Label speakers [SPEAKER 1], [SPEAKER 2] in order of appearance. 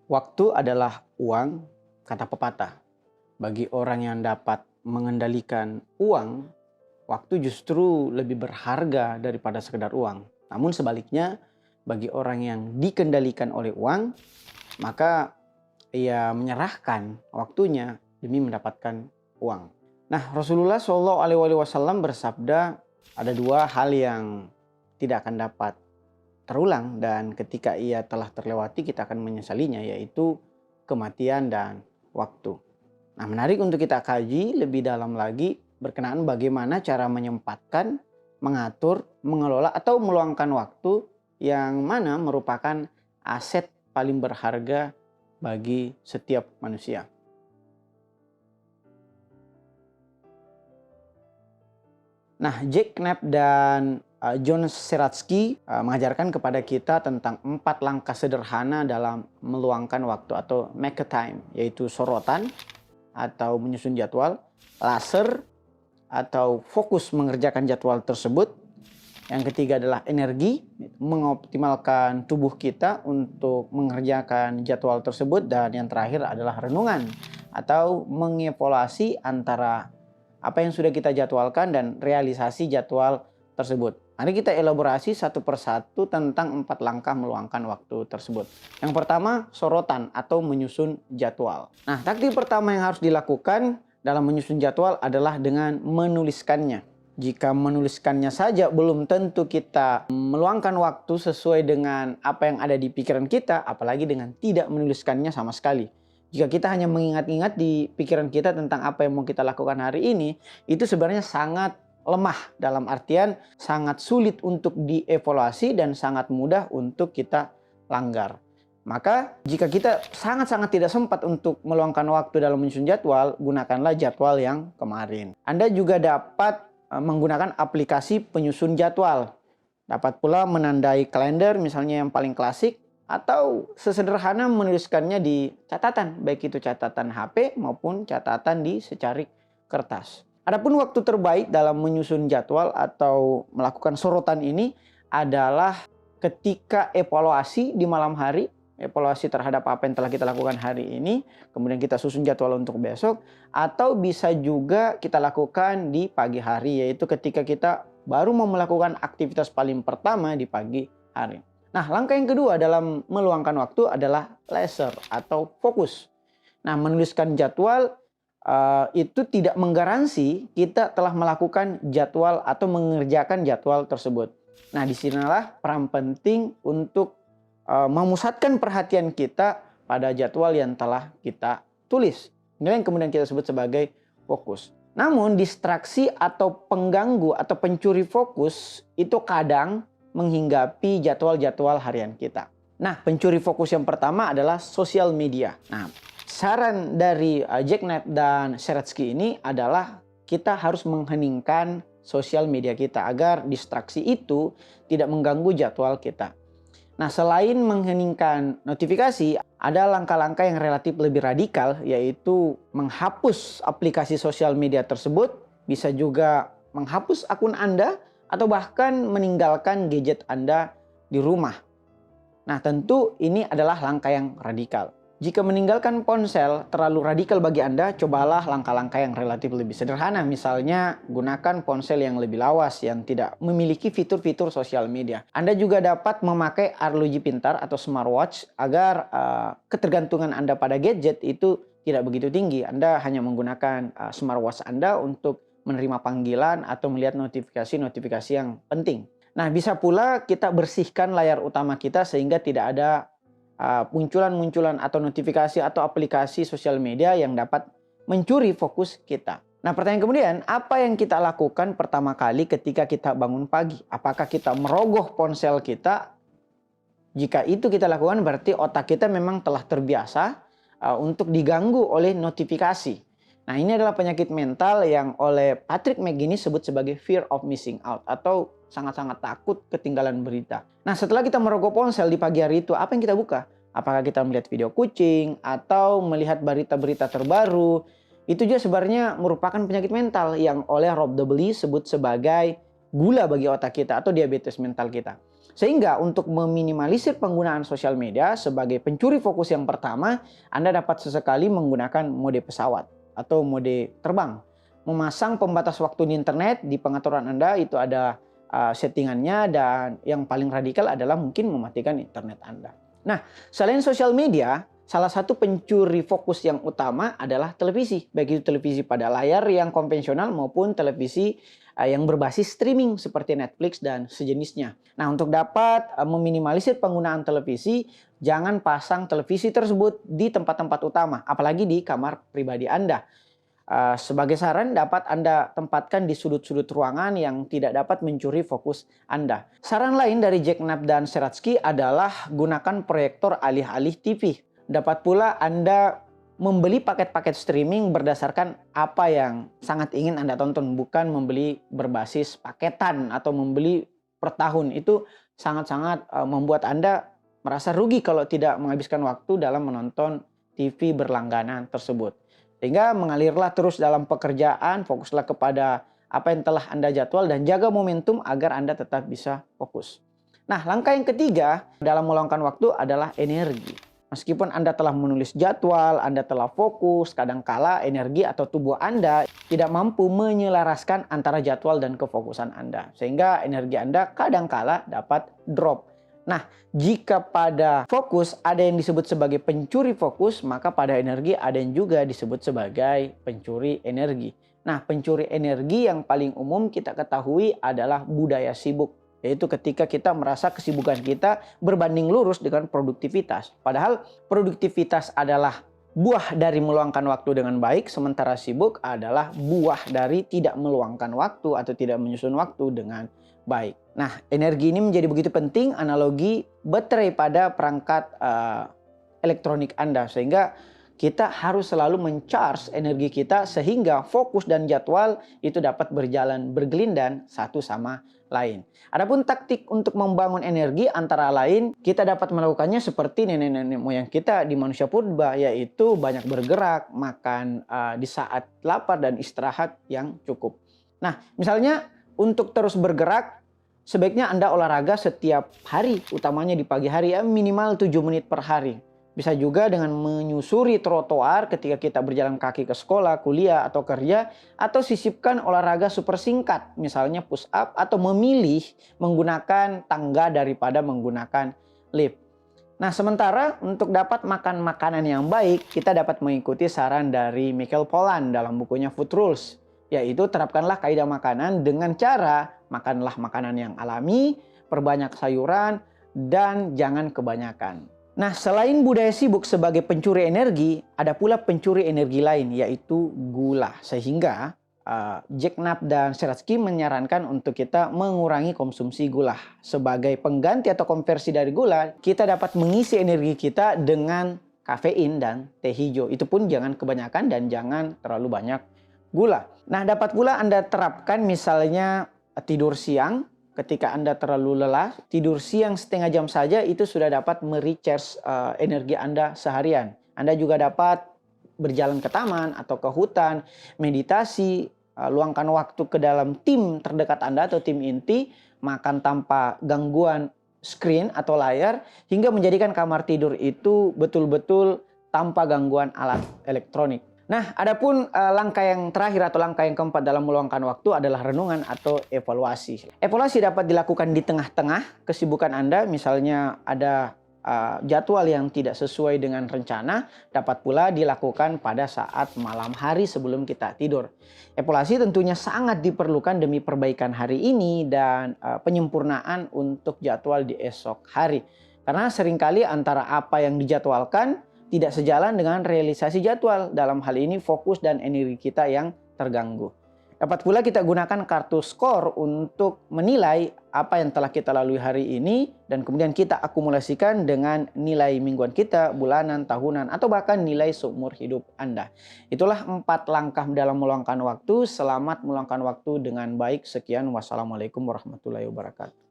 [SPEAKER 1] Waktu adalah uang, kata pepatah. Bagi orang yang dapat mengendalikan uang, waktu justru lebih berharga daripada sekedar uang. Namun sebaliknya, bagi orang yang dikendalikan oleh uang, maka ia menyerahkan waktunya demi mendapatkan uang. Nah, Rasulullah SAW bersabda, ada dua hal yang tidak akan dapat terulang dan ketika ia telah terlewati kita akan menyesalinya, yaitu kematian dan waktu. Nah, menarik untuk kita kaji lebih dalam lagi berkenaan bagaimana cara menyempatkan, mengatur, mengelola atau meluangkan waktu yang mana merupakan aset paling berharga bagi setiap manusia. Nah, Jack Knapp dan John Seratsky mengajarkan kepada kita tentang 4 langkah sederhana dalam meluangkan waktu atau make a time, yaitu sorotan atau menyusun jadwal, laser atau fokus mengerjakan jadwal tersebut. Yang ketiga adalah energi, mengoptimalkan tubuh kita untuk mengerjakan jadwal tersebut. Dan yang terakhir adalah renungan atau mengevaluasi antara apa yang sudah kita jadwalkan dan realisasi jadwal tersebut. Mari kita elaborasi satu persatu tentang 4 langkah meluangkan waktu tersebut. Yang pertama, sorotan atau menyusun jadwal. Nah, taktik pertama yang harus dilakukan dalam menyusun jadwal adalah dengan menuliskannya. Jika menuliskannya saja belum tentu kita meluangkan waktu sesuai dengan apa yang ada di pikiran kita, apalagi dengan tidak menuliskannya sama sekali. Jika kita hanya mengingat-ingat di pikiran kita tentang apa yang mau kita lakukan hari ini, itu sebenarnya sangat lemah, dalam artian sangat sulit untuk dievaluasi dan sangat mudah untuk kita langgar. Maka jika kita sangat-sangat tidak sempat untuk meluangkan waktu dalam menyusun jadwal, gunakanlah jadwal yang kemarin. Anda juga dapat menggunakan aplikasi penyusun jadwal. Dapat pula menandai kalender misalnya yang paling klasik, atau sesederhana menuliskannya di catatan, baik itu catatan HP maupun catatan di secarik kertas. Adapun waktu terbaik dalam menyusun jadwal atau melakukan sorotan ini adalah ketika evaluasi di malam hari, evaluasi terhadap apa yang telah kita lakukan hari ini, kemudian kita susun jadwal untuk besok, atau bisa juga kita lakukan di pagi hari, yaitu ketika kita baru mau melakukan aktivitas paling pertama di pagi hari. Nah, langkah yang kedua dalam meluangkan waktu adalah leisure atau fokus. Nah, menuliskan jadwal itu tidak menggaransi kita telah melakukan jadwal atau mengerjakan jadwal tersebut. Nah, disinilah peran penting untuk memusatkan perhatian kita pada jadwal yang telah kita tulis. Ini yang kemudian kita sebut sebagai fokus. Namun, distraksi atau pengganggu atau pencuri fokus itu kadang menghinggapi jadwal-jadwal harian kita. Nah, pencuri fokus yang pertama adalah sosial media. Nah, saran dari Jack Knapp dan Seratsky ini adalah kita harus mengheningkan sosial media kita agar distraksi itu tidak mengganggu jadwal kita. Nah, selain mengheningkan notifikasi, ada langkah-langkah yang relatif lebih radikal, yaitu menghapus aplikasi sosial media tersebut, bisa juga menghapus akun Anda, atau bahkan meninggalkan gadget Anda di rumah. Nah, tentu ini adalah langkah yang radikal. Jika meninggalkan ponsel terlalu radikal bagi Anda, cobalah langkah-langkah yang relatif lebih sederhana. Misalnya, gunakan ponsel yang lebih lawas yang tidak memiliki fitur-fitur sosial media. Anda juga dapat memakai arloji pintar atau smartwatch agar ketergantungan Anda pada gadget itu tidak begitu tinggi. Anda hanya menggunakan smartwatch Anda untuk menerima panggilan atau melihat notifikasi-notifikasi yang penting. Nah, bisa pula kita bersihkan layar utama kita sehingga tidak ada munculan-munculan atau notifikasi atau aplikasi sosial media yang dapat mencuri fokus kita. Nah, pertanyaan kemudian, apa yang kita lakukan pertama kali ketika kita bangun pagi? Apakah kita merogoh ponsel kita? Jika itu kita lakukan, berarti otak kita memang telah terbiasa untuk diganggu oleh notifikasi. Nah, ini adalah penyakit mental yang oleh Patrick McGinnis sebut sebagai fear of missing out atau sangat-sangat takut ketinggalan berita. Nah, setelah kita merogoh ponsel di pagi hari itu, apa yang kita buka? Apakah kita melihat video kucing atau melihat berita-berita terbaru? Itu juga sebenarnya merupakan penyakit mental yang oleh Rob W. sebut sebagai gula bagi otak kita atau diabetes mental kita. Sehingga untuk meminimalisir penggunaan sosial media sebagai pencuri fokus yang pertama, Anda dapat sesekali menggunakan mode pesawat atau mode terbang. Memasang pembatas waktu di internet, di pengaturan Anda itu ada settingannya, dan yang paling radikal adalah mungkin mematikan internet Anda. Nah, selain sosial media, salah satu pencuri fokus yang utama adalah televisi, baik itu televisi pada layar yang konvensional maupun televisi yang berbasis streaming seperti Netflix dan sejenisnya. Nah, untuk dapat meminimalisir penggunaan televisi, jangan pasang televisi tersebut di tempat-tempat utama, apalagi di kamar pribadi Anda. Sebagai saran, dapat Anda tempatkan di sudut-sudut ruangan yang tidak dapat mencuri fokus Anda. Saran lain dari Jack Knapp dan Sheratsky adalah gunakan proyektor alih-alih TV. Dapat pula Anda membeli paket-paket streaming berdasarkan apa yang sangat ingin Anda tonton, bukan membeli berbasis paketan atau membeli per tahun. Itu sangat-sangat membuat Anda merasa rugi kalau tidak menghabiskan waktu dalam menonton TV berlangganan tersebut. Sehingga mengalirlah terus dalam pekerjaan, fokuslah kepada apa yang telah Anda jadwal dan jaga momentum agar Anda tetap bisa fokus. Nah, langkah yang ketiga dalam meluangkan waktu adalah energi. Meskipun Anda telah menulis jadwal, Anda telah fokus, kadangkala energi atau tubuh Anda tidak mampu menyelaraskan antara jadwal dan kefokusan Anda. Sehingga energi Anda kadangkala dapat drop. Nah, jika pada fokus ada yang disebut sebagai pencuri fokus, maka pada energi ada yang juga disebut sebagai pencuri energi. Nah, pencuri energi yang paling umum kita ketahui adalah budaya sibuk. Yaitu ketika kita merasa kesibukan kita berbanding lurus dengan produktivitas. Padahal produktivitas adalah buah dari meluangkan waktu dengan baik, sementara sibuk adalah buah dari tidak meluangkan waktu atau tidak menyusun waktu dengan baik. Nah, energi ini menjadi begitu penting, analogi baterai pada perangkat elektronik Anda. Sehingga kita harus selalu mencharge energi kita sehingga fokus dan jadwal itu dapat berjalan bergelindan satu sama lain. Adapun taktik untuk membangun energi antara lain kita dapat melakukannya seperti nenek-nenek moyang kita di manusia purba, yaitu banyak bergerak, makan di saat lapar dan istirahat yang cukup. Nah, misalnya untuk terus bergerak, sebaiknya Anda olahraga setiap hari, utamanya di pagi hari ya, minimal 7 menit per hari. Bisa juga dengan menyusuri trotoar ketika kita berjalan kaki ke sekolah, kuliah, atau kerja. Atau sisipkan olahraga super singkat, misalnya push up, atau memilih menggunakan tangga daripada menggunakan lift. Nah, sementara untuk dapat makan makanan yang baik, kita dapat mengikuti saran dari Michael Pollan dalam bukunya Food Rules. Yaitu terapkanlah kaidah makanan dengan cara makanlah makanan yang alami, perbanyak sayuran, dan jangan kebanyakan. Nah, selain budaya sibuk sebagai pencuri energi, ada pula pencuri energi lain, yaitu gula. Sehingga Jack Knapp dan Sheratsky menyarankan untuk kita mengurangi konsumsi gula. Sebagai pengganti atau konversi dari gula, kita dapat mengisi energi kita dengan kafein dan teh hijau. Itu pun jangan kebanyakan dan jangan terlalu banyak gula. Nah, dapat pula Anda terapkan misalnya tidur siang. Ketika Anda terlalu lelah, tidur siang setengah jam saja itu sudah dapat merecharge energi Anda seharian. Anda juga dapat berjalan ke taman atau ke hutan, meditasi, luangkan waktu ke dalam tim terdekat Anda atau tim inti, makan tanpa gangguan screen atau layar, hingga menjadikan kamar tidur itu betul-betul tanpa gangguan alat elektronik. Nah, adapun langkah yang terakhir atau langkah yang keempat dalam meluangkan waktu adalah renungan atau evaluasi. Evaluasi dapat dilakukan di tengah-tengah kesibukan Anda, misalnya ada jadwal yang tidak sesuai dengan rencana, dapat pula dilakukan pada saat malam hari sebelum kita tidur. Evaluasi tentunya sangat diperlukan demi perbaikan hari ini dan penyempurnaan untuk jadwal di esok hari. Karena seringkali antara apa yang dijadwalkan tidak sejalan dengan realisasi jadwal. Dalam hal ini fokus dan energi kita yang terganggu. Dapat pula kita gunakan kartu skor untuk menilai apa yang telah kita lalui hari ini dan kemudian kita akumulasikan dengan nilai mingguan kita, bulanan, tahunan, atau bahkan nilai seumur hidup Anda. Itulah 4 langkah dalam meluangkan waktu. Selamat meluangkan waktu dengan baik. Sekian, wassalamualaikum warahmatullahi wabarakatuh.